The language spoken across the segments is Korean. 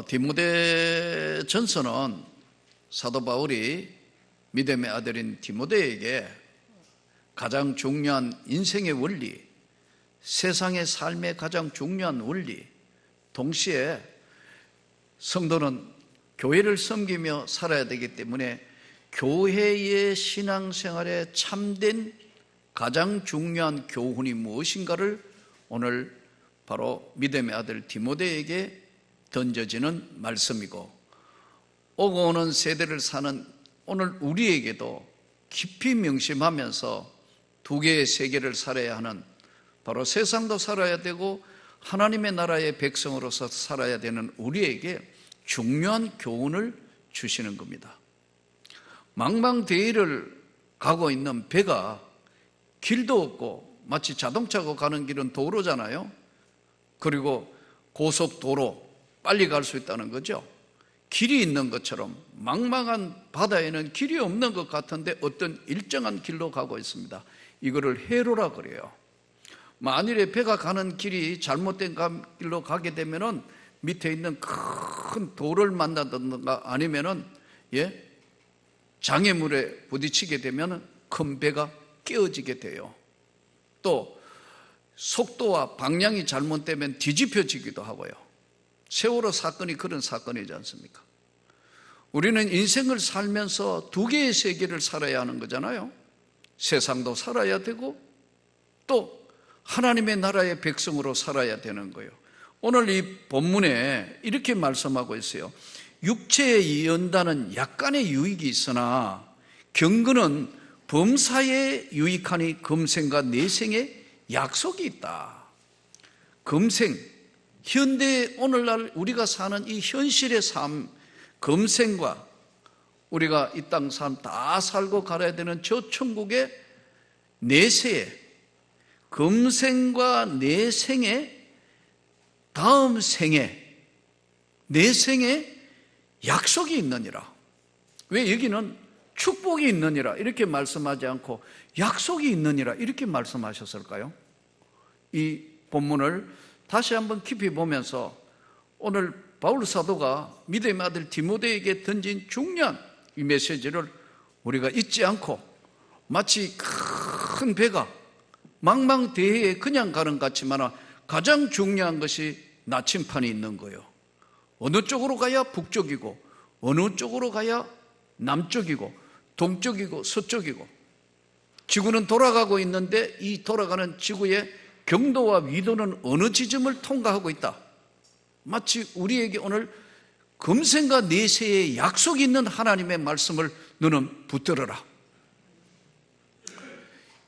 디모데 전서는 사도 바울이 믿음의 아들인 디모데에게 가장 중요한 인생의 원리, 세상의 삶의 가장 중요한 원리, 동시에 성도는 교회를 섬기며 살아야 되기 때문에 교회의 신앙생활에 참된 가장 중요한 교훈이 무엇인가를 오늘 바로 믿음의 아들 디모데에게 던져지는 말씀이고, 오고 오는 세대를 사는 오늘 우리에게도 깊이 명심하면서 두 개의 세계를 살아야 하는, 바로 세상도 살아야 되고 하나님의 나라의 백성으로서 살아야 되는 우리에게 중요한 교훈을 주시는 겁니다. 망망대해를 가고 있는 배가 길도 없고, 마치 자동차가 가는 길은 도로잖아요. 그리고 고속도로, 빨리 갈 수 있다는 거죠. 길이 있는 것처럼 망망한 바다에는 길이 없는 것 같은데 어떤 일정한 길로 가고 있습니다. 이거를 해로라 그래요. 만일에 배가 가는 길이 잘못된 길로 가게 되면은 밑에 있는 큰 돌을 만나든가 아니면은 장애물에 부딪히게 되면 큰 배가 깨어지게 돼요. 또 속도와 방향이 잘못되면 뒤집혀지기도 하고요. 세월호 사건이 그런 사건이지 않습니까? 우리는 인생을 살면서 두 개의 세계를 살아야 하는 거잖아요. 세상도 살아야 되고 또 하나님의 나라의 백성으로 살아야 되는 거예요. 오늘 이 본문에 이렇게 말씀하고 있어요. 육체에 연다는 약간의 유익이 있으나 경건은 범사에 유익하니 금생과 내생에 약속이 있다. 금생, 현대 오늘날 우리가 사는 이 현실의 삶, 금생과 우리가 이 땅 삶 다 살고 가야 되는 저 천국의 내세에, 금생과 내생에, 다음 생에, 내생에 약속이 있느니라. 왜 여기는 축복이 있느니라 이렇게 말씀하지 않고 약속이 있느니라 이렇게 말씀하셨을까요? 이 본문을 다시 한번 깊이 보면서 오늘 바울 사도가 믿음의 아들 디모데에게 던진 중요한 이 메시지를 우리가 잊지 않고, 마치 큰 배가 망망대해에 그냥 가는 것 같지만 가장 중요한 것이 나침판이 있는 거예요. 어느 쪽으로 가야 북쪽이고 어느 쪽으로 가야 남쪽이고 동쪽이고 서쪽이고, 지구는 돌아가고 있는데 이 돌아가는 지구의 경도와 위도는 어느 지점을 통과하고 있다. 마치 우리에게 오늘 금생과 내세에 약속이 있는 하나님의 말씀을 너는 붙들어라.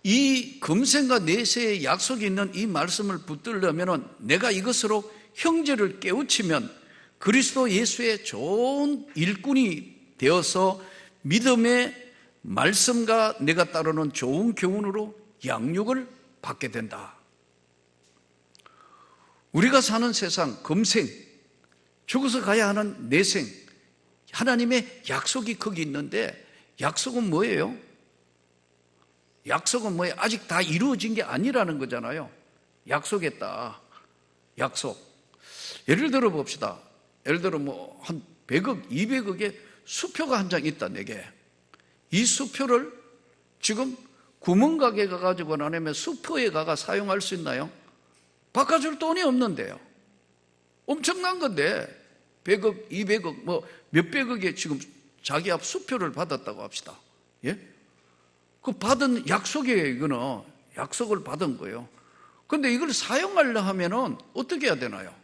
이 금생과 내세에 약속이 있는 이 말씀을 붙들려면 내가 이것으로 형제를 깨우치면 그리스도 예수의 좋은 일꾼이 되어서 믿음의 말씀과 내가 따르는 좋은 교훈으로 양육을 받게 된다. 우리가 사는 세상, 금생, 죽어서 가야 하는 내생, 하나님의 약속이 거기 있는데, 약속은 뭐예요? 약속은 뭐예요? 아직 다 이루어진 게 아니라는 거잖아요. 약속했다. 약속. 예를 들어 봅시다. 예를 들어 한 100억, 200억의 수표가 한 장 있다, 내게. 이 수표를 지금 구멍가게 가가지고 아니면 수표에 가가 사용할 수 있나요? 바꿔줄 돈이 없는데요. 엄청난 건데 100억, 200억, 몇백억의 지금 자기 앞 수표를 받았다고 합시다. 예? 그 받은 약속이에요. 이거는 약속을 받은 거예요. 그런데 이걸 사용하려 하면은 어떻게 해야 되나요?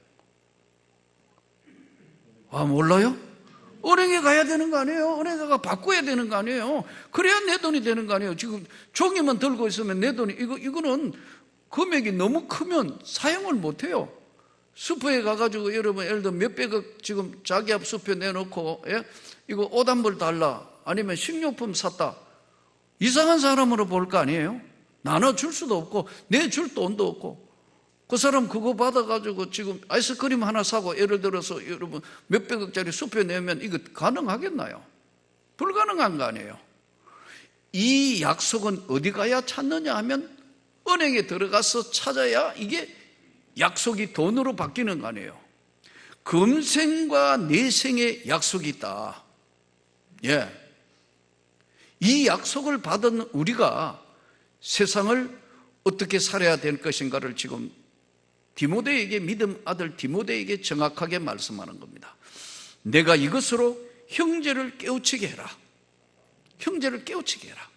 몰라요? 은행에 가야 되는 거 아니에요? 은행에 가서 바꿔야 되는 거 아니에요? 그래야 내 돈이 되는 거 아니에요? 지금 종이만 들고 있으면 내 돈이, 이거는 금액이 너무 크면 사용을 못 해요. 슈퍼에 가가지고 여러분 예를 들어 몇백억 지금 자기 앞 수표 내놓고, 이거 옷 한 벌 달라, 아니면 식료품 샀다. 이상한 사람으로 볼 거 아니에요? 나눠줄 수도 없고 내줄 돈도 없고, 그 사람 그거 받아가지고 지금 아이스크림 하나 사고 예를 들어서 여러분 몇백억짜리 수표 내면 이거 가능하겠나요? 불가능한 거 아니에요? 이 약속은 어디 가야 찾느냐 하면 은행에 들어가서 찾아야 이게 약속이 돈으로 바뀌는 거 아니에요? 금생과 내생의 약속이 있다. 예. 이 약속을 받은 우리가 세상을 어떻게 살아야 될 것인가를 지금 디모데에게, 믿음 아들 디모데에게 정확하게 말씀하는 겁니다. 내가 이것으로 형제를 깨우치게 해라. 형제를 깨우치게 해라.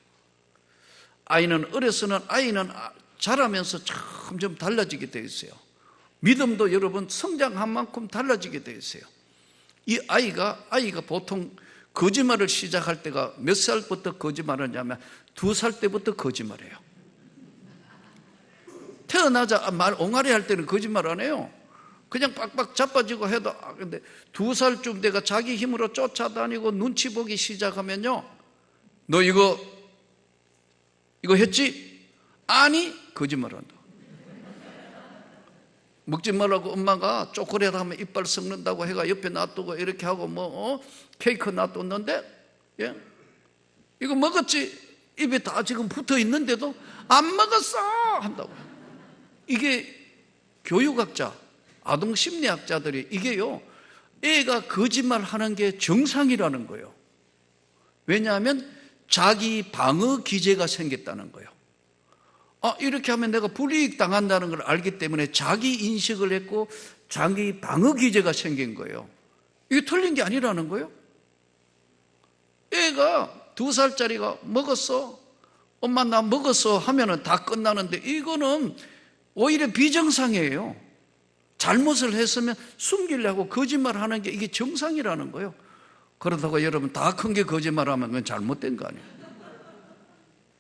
아이는 어려서는 아이는 자라면서 점점 달라지게 되어 있어요. 믿음도 여러분 성장한 만큼 달라지게 되어 있어요. 이 아이가 보통 거짓말을 시작할 때가 몇 살부터 거짓말하냐면 2살 때부터 거짓말해요. 태어나자 말 옹알이 할 때는 거짓말 안 해요. 그냥 빡빡 자빠지고 해도. 근데 2살쯤 돼가 자기 힘으로 쫓아다니고 눈치 보기 시작하면요, 너 이거 했지? 아니, 거짓말한다. 먹지 말라고 엄마가 초콜릿 하면 이빨 썩는다고 해가 옆에 놔두고 이렇게 하고 케이크 놔뒀는데, 예? 이거 먹었지? 입에 다 지금 붙어 있는데도 안 먹었어! 한다고. 이게 교육학자, 아동심리학자들이 이게요, 애가 거짓말 하는 게 정상이라는 거예요. 왜냐하면 자기 방어 기제가 생겼다는 거예요. 이렇게 하면 내가 불이익 당한다는 걸 알기 때문에 자기 인식을 했고 자기 방어 기제가 생긴 거예요. 이게 틀린 게 아니라는 거예요. 애가 2살짜리가 먹었어, 엄마 나 먹었어 하면은 다 끝나는데, 이거는 오히려 비정상이에요. 잘못을 했으면 숨기려고 거짓말하는 게 이게 정상이라는 거예요. 그렇다고 여러분 다 큰 게 거짓말하면 그건 잘못된 거 아니에요.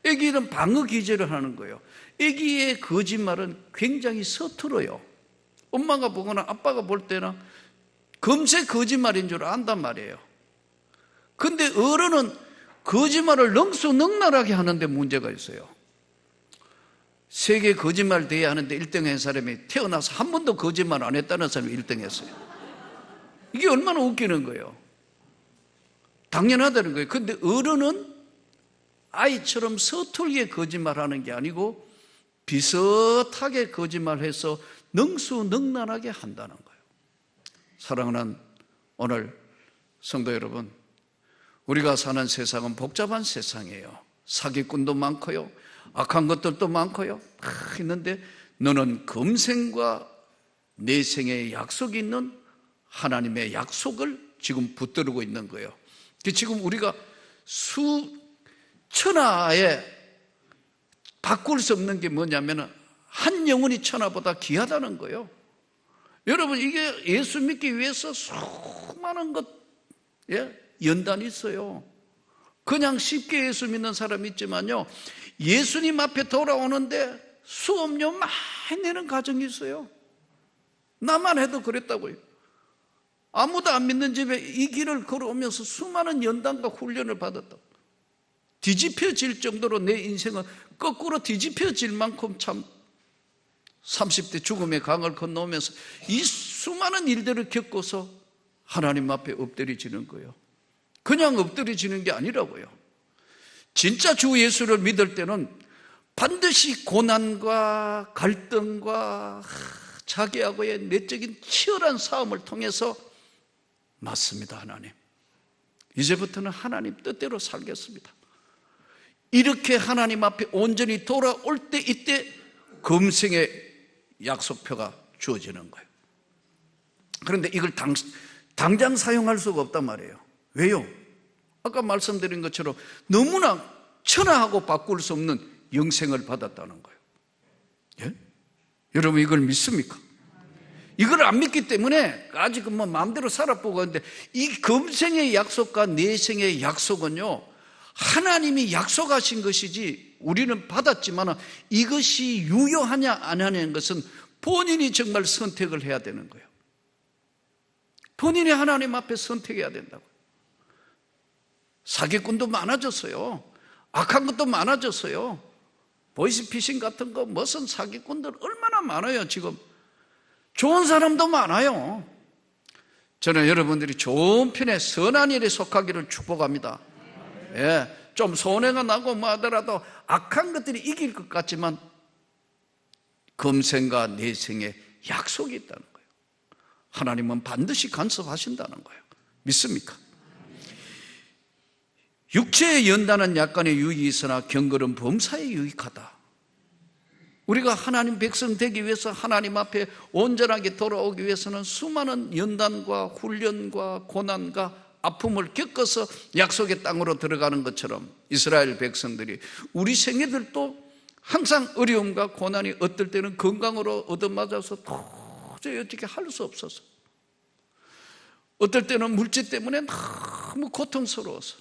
애기는 방어 기제를 하는 거예요. 애기의 거짓말은 굉장히 서툴어요. 엄마가 보거나 아빠가 볼 때는 금세 거짓말인 줄 안단 말이에요. 근데 어른은 거짓말을 능수능란하게 하는데 문제가 있어요. 세계 거짓말 대회 하는데 1등 한 사람이 태어나서 한 번도 거짓말 안 했다는 사람이 1등 했어요. 이게 얼마나 웃기는 거예요. 당연하다는 거예요. 근데 어른은 아이처럼 서툴게 거짓말하는 게 아니고 비슷하게 거짓말해서 능수능란하게 한다는 거예요. 사랑하는 오늘 성도 여러분, 우리가 사는 세상은 복잡한 세상이에요. 사기꾼도 많고요, 악한 것들도 많고요, 다 있는데 너는 금생과 내생의 약속이 있는 하나님의 약속을 지금 붙들고 있는 거예요. 지금 우리가 천하에 바꿀 수 없는 게 뭐냐면 한 영혼이 천하보다 귀하다는 거예요. 여러분, 이게 예수 믿기 위해서 수많은 연단이 있어요. 그냥 쉽게 예수 믿는 사람이 있지만요, 예수님 앞에 돌아오는데 수업료 많이 내는 가정이 있어요. 나만 해도 그랬다고요. 아무도 안 믿는 집에 이 길을 걸어오면서 수많은 연단과 훈련을 받았다고. 뒤집혀질 정도로 내 인생은 거꾸로 뒤집혀질 만큼 참 30대 죽음의 강을 건너오면서 이 수많은 일들을 겪고서 하나님 앞에 엎드려지는 거예요. 그냥 엎드려지는 게 아니라고요. 진짜 주 예수를 믿을 때는 반드시 고난과 갈등과 자기하고의 내적인 치열한 싸움을 통해서, 맞습니다 하나님, 이제부터는 하나님 뜻대로 살겠습니다, 이렇게 하나님 앞에 온전히 돌아올 때, 이때 금생의 약속표가 주어지는 거예요. 그런데 이걸 당장 사용할 수가 없단 말이에요. 왜요? 아까 말씀드린 것처럼 너무나 천하하고 바꿀 수 없는 영생을 받았다는 거예요. 예? 여러분 이걸 믿습니까? 이걸 안 믿기 때문에 아직 마음대로 살아보고 있는데, 이 금생의 약속과 내생의 약속은요, 하나님이 약속하신 것이지 우리는 받았지만 이것이 유효하냐 안 하냐는 것은 본인이 정말 선택을 해야 되는 거예요. 본인이 하나님 앞에 선택해야 된다고. 사기꾼도 많아졌어요. 악한 것도 많아졌어요. 보이스피싱 같은 거, 무슨 사기꾼들 얼마나 많아요. 지금 좋은 사람도 많아요. 저는 여러분들이 좋은 편에 선한 일에 속하기를 축복합니다. 예, 좀 손해가 나고 뭐 하더라도 악한 것들이 이길 것 같지만 금생과 내생에 약속이 있다는 거예요. 하나님은 반드시 간섭하신다는 거예요. 믿습니까? 육체에 연단은 약간의 유익이 있으나 경건은 범사에 유익하다. 우리가 하나님 백성 되기 위해서 하나님 앞에 온전하게 돌아오기 위해서는 수많은 연단과 훈련과 고난과 아픔을 겪어서 약속의 땅으로 들어가는 것처럼 이스라엘 백성들이 우리 생애들도 항상 어려움과 고난이 어떨 때는 건강으로 얻어맞아서 도저히 어떻게 할 수 없어서, 어떨 때는 물질 때문에 너무 고통스러워서,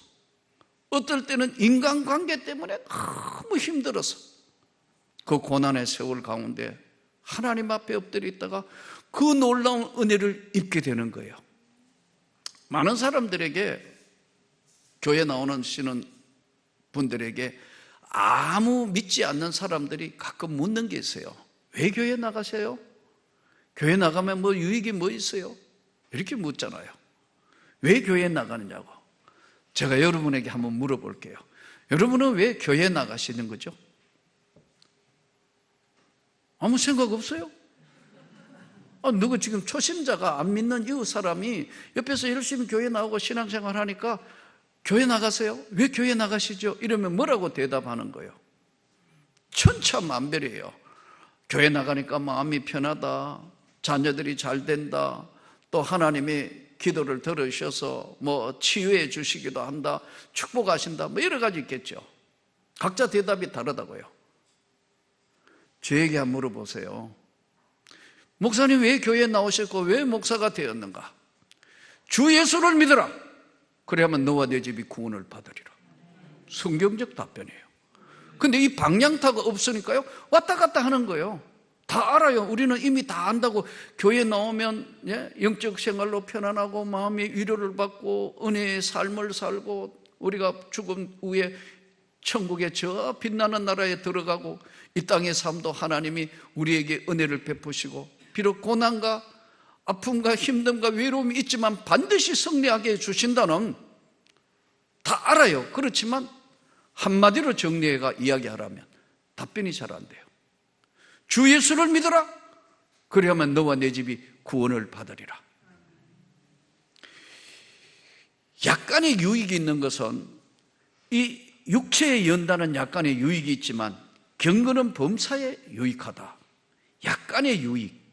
어떨 때는 인간관계 때문에 너무 힘들어서 그 고난의 세월 가운데 하나님 앞에 엎드려 있다가 그 놀라운 은혜를 입게 되는 거예요. 많은 사람들에게, 교회 나오는 분들에게 아무 믿지 않는 사람들이 가끔 묻는 게 있어요. 왜 교회 나가세요? 교회 나가면 뭐 유익이 뭐 있어요? 이렇게 묻잖아요. 왜 교회 나가느냐고. 제가 여러분에게 한번 물어볼게요. 여러분은 왜 교회 나가시는 거죠? 아무 생각 없어요? 누구 지금 초심자가 안 믿는 이웃 사람이 옆에서 열심히 교회 나오고 신앙생활 하니까 교회 나가세요? 왜 교회 나가시죠? 이러면 뭐라고 대답하는 거예요? 천차만별이에요. 교회 나가니까 마음이 편하다, 자녀들이 잘 된다, 또 하나님이 기도를 들으셔서 뭐 치유해 주시기도 한다, 축복하신다, 뭐 여러 가지 있겠죠. 각자 대답이 다르다고요. 저에게 한번 물어보세요. 목사님 왜 교회에 나오셨고 왜 목사가 되었는가? 주 예수를 믿어라. 그래야만 너와 내 집이 구원을 받으리라. 성경적 답변이에요. 근데 이 방향타가 없으니까요, 왔다 갔다 하는 거예요. 다 알아요. 우리는 이미 다 안다고. 교회 나오면 영적 생활로 편안하고 마음의 위로를 받고 은혜의 삶을 살고 우리가 죽음 후에 천국의 저 빛나는 나라에 들어가고 이 땅의 삶도 하나님이 우리에게 은혜를 베푸시고 비록 고난과 아픔과 힘듦과 외로움이 있지만 반드시 승리하게 해주신다는, 다 알아요. 그렇지만 한마디로 정리해가 이야기하라면 답변이 잘 안 돼요. 주 예수를 믿어라. 그래야만 너와 내 집이 구원을 받으리라. 약간의 유익이 있는 것은, 이 육체에 연다는 약간의 유익이 있지만 경건은 범사에 유익하다. 약간의 유익.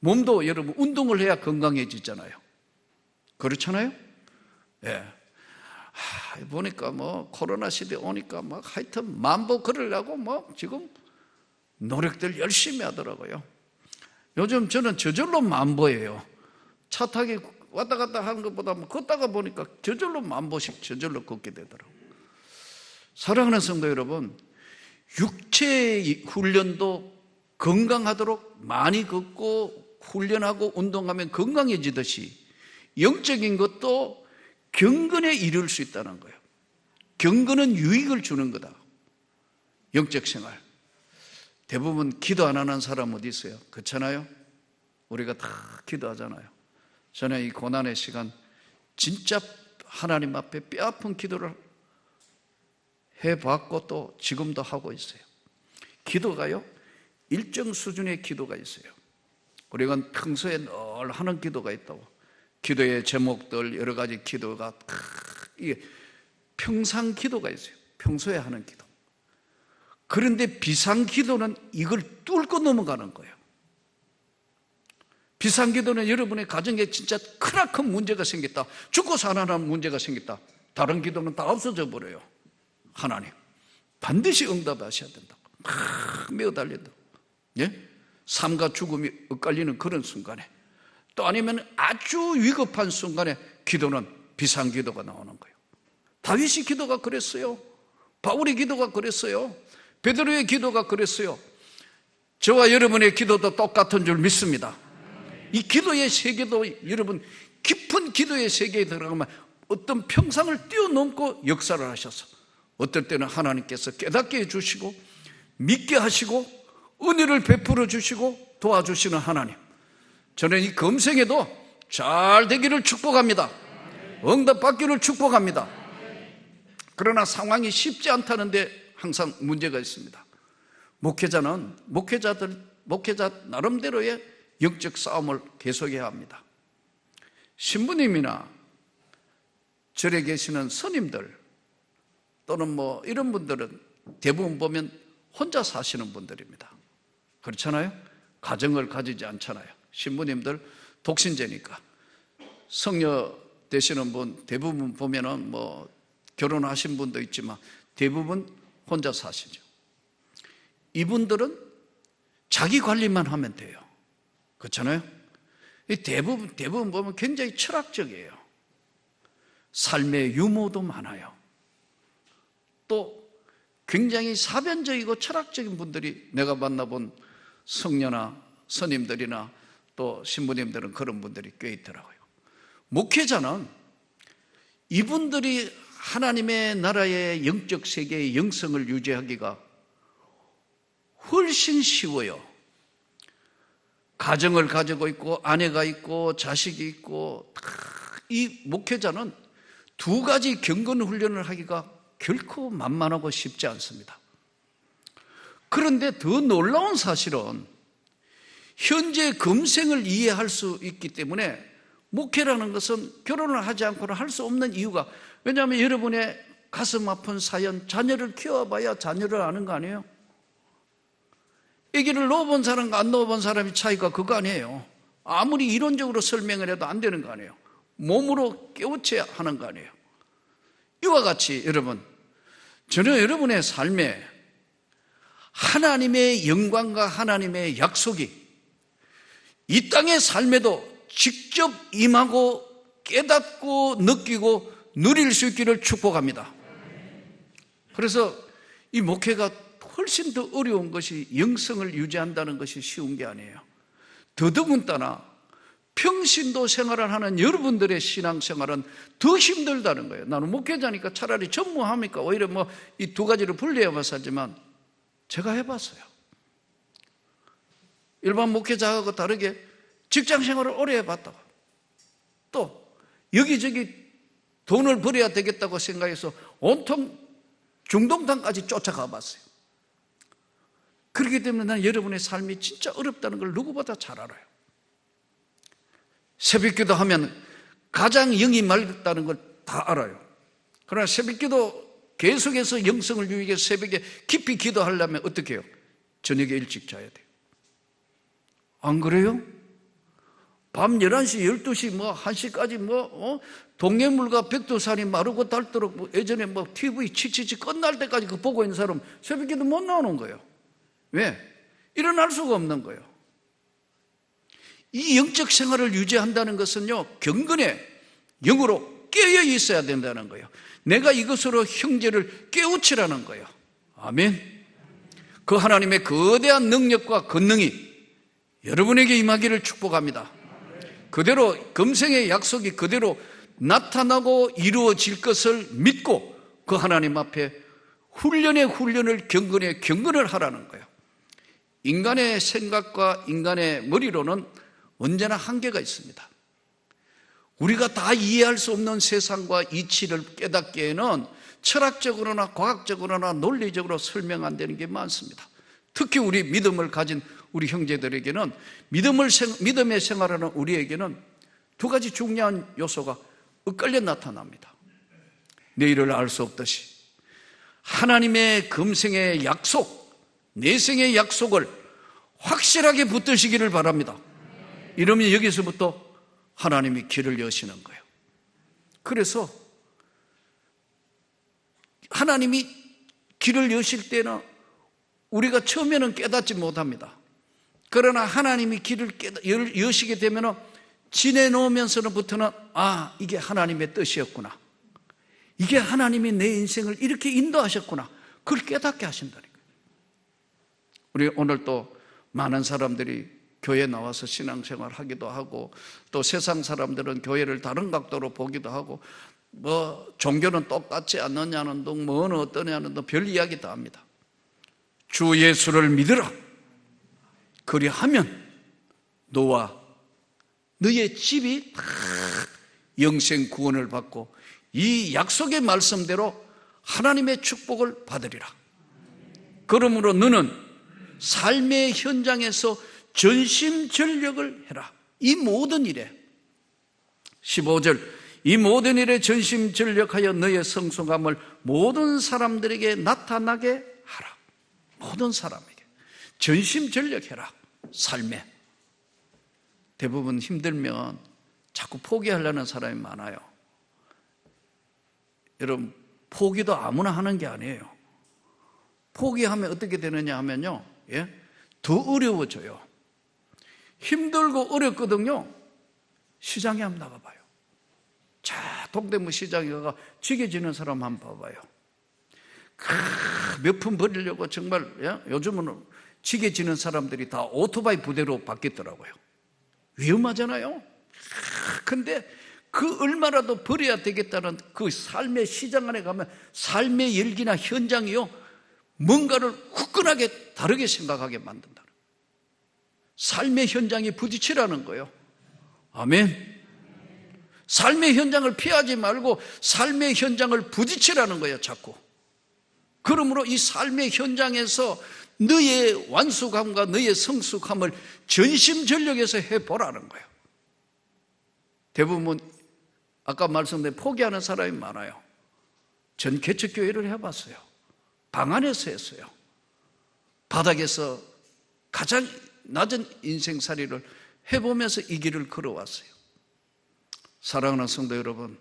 몸도 여러분 운동을 해야 건강해지잖아요. 그렇잖아요? 예. 보니까 뭐 코로나 시대 오니까 막 하여튼 만보 걸으려고 뭐 지금 노력들 열심히 하더라고요. 요즘 저는 저절로 만보예요. 차 타기 왔다 갔다 하는 것보다 걷다가 보니까 저절로 만보씩 저절로 걷게 되더라고요. 사랑하는 성도 여러분, 육체의 훈련도 건강하도록 많이 걷고 훈련하고 운동하면 건강해지듯이 영적인 것도 경건에 이룰 수 있다는 거예요. 경건은 유익을 주는 거다. 영적 생활. 대부분 기도 안 하는 사람 어디 있어요? 그렇잖아요? 우리가 다 기도하잖아요. 저는 이 고난의 시간 진짜 하나님 앞에 뼈아픈 기도를 해봤고 또 지금도 하고 있어요. 기도가요, 일정 수준의 기도가 있어요. 우리가 평소에 늘 하는 기도가 있다고. 기도의 제목들 여러 가지 기도가 이게 평상 기도가 있어요. 평소에 하는 기도. 그런데 비상 기도는 이걸 뚫고 넘어가는 거예요. 비상 기도는 여러분의 가정에 진짜 크나큰 문제가 생겼다, 죽고 살아나는 문제가 생겼다, 다른 기도는 다 없어져 버려요. 하나님 반드시 응답하셔야 된다고 막 매어달린다. 예? 삶과 죽음이 엇갈리는 그런 순간에, 또 아니면 아주 위급한 순간에 기도는 비상기도가 나오는 거예요. 다윗의 기도가 그랬어요. 바울의 기도가 그랬어요. 베드로의 기도가 그랬어요. 저와 여러분의 기도도 똑같은 줄 믿습니다. 이 기도의 세계도 여러분 깊은 기도의 세계에 들어가면 어떤 평상을 뛰어넘고 역사를 하셔서 어떨 때는 하나님께서 깨닫게 해주시고 믿게 하시고 은혜를 베풀어 주시고 도와주시는 하나님, 저는 이 금생에도 잘 되기를 축복합니다. 응답받기를 축복합니다. 그러나 상황이 쉽지 않다는데 항상 문제가 있습니다. 목회자 나름대로의 영적 싸움을 계속해야 합니다. 신부님이나 절에 계시는 스님들 또는 이런 분들은 대부분 보면 혼자 사시는 분들입니다. 그렇잖아요? 가정을 가지지 않잖아요. 신부님들 독신제니까. 성녀 되시는 분 대부분 보면은 결혼하신 분도 있지만 대부분 혼자 사시죠. 이분들은 자기 관리만 하면 돼요. 그렇잖아요? 대부분 보면 굉장히 철학적이에요. 삶의 유머도 많아요. 또 굉장히 사변적이고 철학적인 분들이 내가 만나본 성녀나 스님들이나 또 신부님들은 그런 분들이 꽤 있더라고요. 목회자는 이분들이 하나님의 나라의 영적 세계의 영성을 유지하기가 훨씬 쉬워요. 가정을 가지고 있고 아내가 있고 자식이 있고 이 목회자는 두 가지 경건 훈련을 하기가 결코 만만하고 쉽지 않습니다. 그런데 더 놀라운 사실은 현재 금생을 이해할 수 있기 때문에 목회라는 것은 결혼을 하지 않고는 할 수 없는 이유가, 왜냐하면 여러분의 가슴 아픈 사연, 자녀를 키워봐야 자녀를 아는 거 아니에요? 아기를 넣어본 사람과 안 넣어본 사람의 차이가 그거 아니에요. 아무리 이론적으로 설명을 해도 안 되는 거 아니에요. 몸으로 깨우쳐야 하는 거 아니에요. 이와 같이 여러분, 저는 여러분의 삶에 하나님의 영광과 하나님의 약속이 이 땅의 삶에도 직접 임하고 깨닫고 느끼고 누릴 수 있기를 축복합니다. 그래서 이 목회가 훨씬 더 어려운 것이 영성을 유지한다는 것이 쉬운 게 아니에요. 더더군다나 평신도 생활을 하는 여러분들의 신앙생활은 더 힘들다는 거예요. 나는 목회자니까 차라리 전무합니까? 오히려 이 두 가지를 분리해봐서 하지만 제가 해봤어요. 일반 목회자하고 다르게 직장생활을 오래 해봤다고 또 여기저기 돈을 벌여야 되겠다고 생각해서 온통 중동탄까지 쫓아가 봤어요. 그렇기 때문에 난 여러분의 삶이 진짜 어렵다는 걸 누구보다 잘 알아요. 새벽기도 하면 가장 영이 맑다는 걸 다 알아요. 그러나 새벽기도 계속해서 영성을 유지해서 새벽에 깊이 기도하려면 어떻게 해요? 저녁에 일찍 자야 돼요. 안 그래요? 밤 11시, 12시, 1시까지 동해물과 백두산이 마르고 닳도록 예전에 TV 치치치 끝날 때까지 그 보고 있는 사람 새벽기도 못 나오는 거예요. 왜? 일어날 수가 없는 거예요. 이 영적 생활을 유지한다는 것은요, 경건에 영으로 깨어 있어야 된다는 거예요. 내가 이것으로 형제를 깨우치라는 거예요. 아멘. 그 하나님의 거대한 능력과 권능이 여러분에게 임하기를 축복합니다. 그대로 금생의 약속이 그대로 나타나고 이루어질 것을 믿고 그 하나님 앞에 훈련의 훈련을 경건의 경건을 하라는 거예요. 인간의 생각과 인간의 머리로는 언제나 한계가 있습니다. 우리가 다 이해할 수 없는 세상과 이치를 깨닫기에는 철학적으로나 과학적으로나 논리적으로 설명 안 되는 게 많습니다. 특히 우리 믿음을 가진 우리 형제들에게는 믿음의 생활하는 우리에게는 두 가지 중요한 요소가 엇갈려 나타납니다. 내일을 알 수 없듯이 하나님의 금생의 약속, 내생의 약속을 확실하게 붙드시기를 바랍니다. 이러면 여기서부터 하나님이 길을 여시는 거예요. 그래서 하나님이 길을 여실 때는 우리가 처음에는 깨닫지 못합니다. 그러나 하나님이 길을 여시게 되면 지내놓으면서부터는 이게 하나님의 뜻이었구나. 이게 하나님이 내 인생을 이렇게 인도하셨구나. 그걸 깨닫게 하신다니까요. 우리 오늘 또 많은 사람들이 교회에 나와서 신앙생활 하기도 하고 또 세상 사람들은 교회를 다른 각도로 보기도 하고 종교는 똑같지 않느냐는 등 뭐는 어떠냐는 등 별 이야기 다 합니다. 주 예수를 믿으라. 그리하면 너와 너의 집이 다 영생 구원을 받고 이 약속의 말씀대로 하나님의 축복을 받으리라. 그러므로 너는 삶의 현장에서 전심전력을 해라. 이 모든 일에 15절 이 모든 일에 전심전력하여 너의 성숙함을 모든 사람들에게 나타나게 하라. 모든 사람에게 전심전력해라. 삶에 대부분 힘들면 자꾸 포기하려는 사람이 많아요. 여러분, 포기도 아무나 하는 게 아니에요. 포기하면 어떻게 되느냐 하면요, 더 어려워져요. 힘들고 어렵거든요. 시장에 한번 나가봐요. 자, 동대문 시장에 가서 지게 지는 사람 한번 봐봐요. 몇 푼 벌이려고 정말, 요즘은 지게 지는 사람들이 다 오토바이 부대로 바뀌었더라고요. 위험하잖아요. 근데 그 얼마라도 벌여야 되겠다는 그 삶의 시장 안에 가면 삶의 열기나 현장이요, 뭔가를 후끈하게 다르게 생각하게 만든다. 삶의 현장에 부딪히라는 거예요. 아멘. 삶의 현장을 피하지 말고 삶의 현장을 부딪히라는 거예요, 자꾸. 그러므로 이 삶의 현장에서 너의 완숙함과 너의 성숙함을 전심전력에서 해보라는 거예요. 대부분 아까 말씀드린 포기하는 사람이 많아요. 전 개척교회를 해봤어요. 방 안에서 했어요. 바닥에서 가장 낮은 인생살이를 해보면서 이 길을 걸어왔어요. 사랑하는 성도 여러분,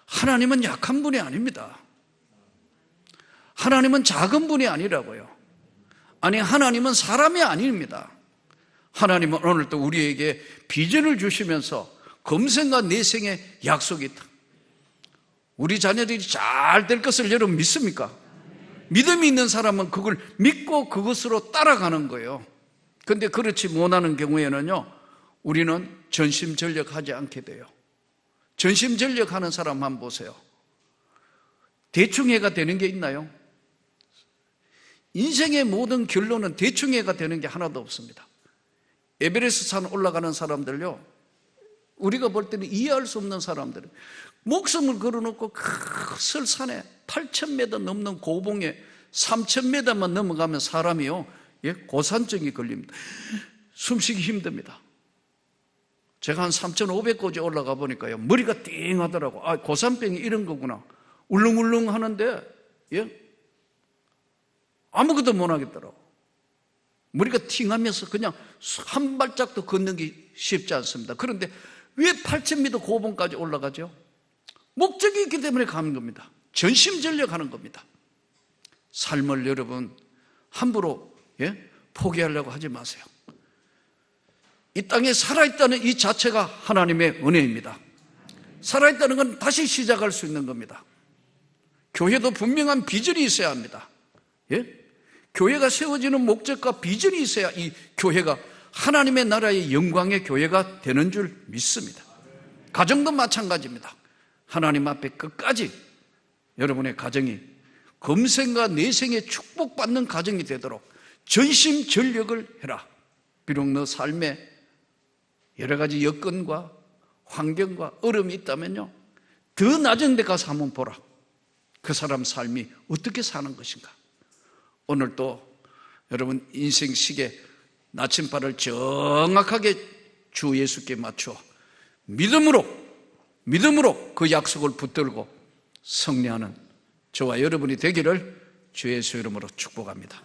하나님은 약한 분이 아닙니다. 하나님은 작은 분이 아니라고요. 아니, 하나님은 사람이 아닙니다. 하나님은 오늘도 우리에게 비전을 주시면서 금생과 내생의 약속이 있다. 우리 자녀들이 잘 될 것을 여러분 믿습니까? 믿음이 있는 사람은 그걸 믿고 그것으로 따라가는 거예요. 그런데 그렇지 못하는 경우에는요, 우리는 전심전력하지 않게 돼요. 전심전력하는 사람 한번 보세요. 대충해가 되는 게 있나요? 인생의 모든 결론은 대충해가 되는 게 하나도 없습니다. 에베레스트 산 올라가는 사람들요, 우리가 볼 때는 이해할 수 없는 사람들, 목숨을 걸어놓고 그 설산에 8,000m 넘는 고봉에 3,000m만 넘어가면 사람이요, 고산증이 걸립니다. 숨쉬기 힘듭니다. 제가 한 3,500고지 올라가 보니까요, 머리가 띵하더라고. 아, 고산병이 이런 거구나. 울렁울렁 하는데, 아무것도 못 하겠더라고. 머리가 팅하면서 그냥 한 발짝도 걷는 게 쉽지 않습니다. 그런데 왜 8,000m 고봉까지 올라가죠? 목적이 있기 때문에 가는 겁니다. 전심전력하는 겁니다. 삶을 여러분 함부로 포기하려고 하지 마세요. 이 땅에 살아있다는 이 자체가 하나님의 은혜입니다. 살아있다는 건 다시 시작할 수 있는 겁니다. 교회도 분명한 비전이 있어야 합니다. 교회가 세워지는 목적과 비전이 있어야 이 교회가 하나님의 나라의 영광의 교회가 되는 줄 믿습니다. 가정도 마찬가지입니다. 하나님 앞에 끝까지 여러분의 가정이 금생과 내생에 축복받는 가정이 되도록 전심전력을 해라. 비록 너 삶에 여러 가지 여건과 환경과 어려움이 있다면요, 더 낮은 데 가서 한번 보라. 그 사람 삶이 어떻게 사는 것인가. 오늘도 여러분 인생 시계 나침반을 정확하게 주 예수께 맞추어 믿음으로 그 약속을 붙들고 승리하는 저와 여러분이 되기를 주 예수 이름으로 축복합니다.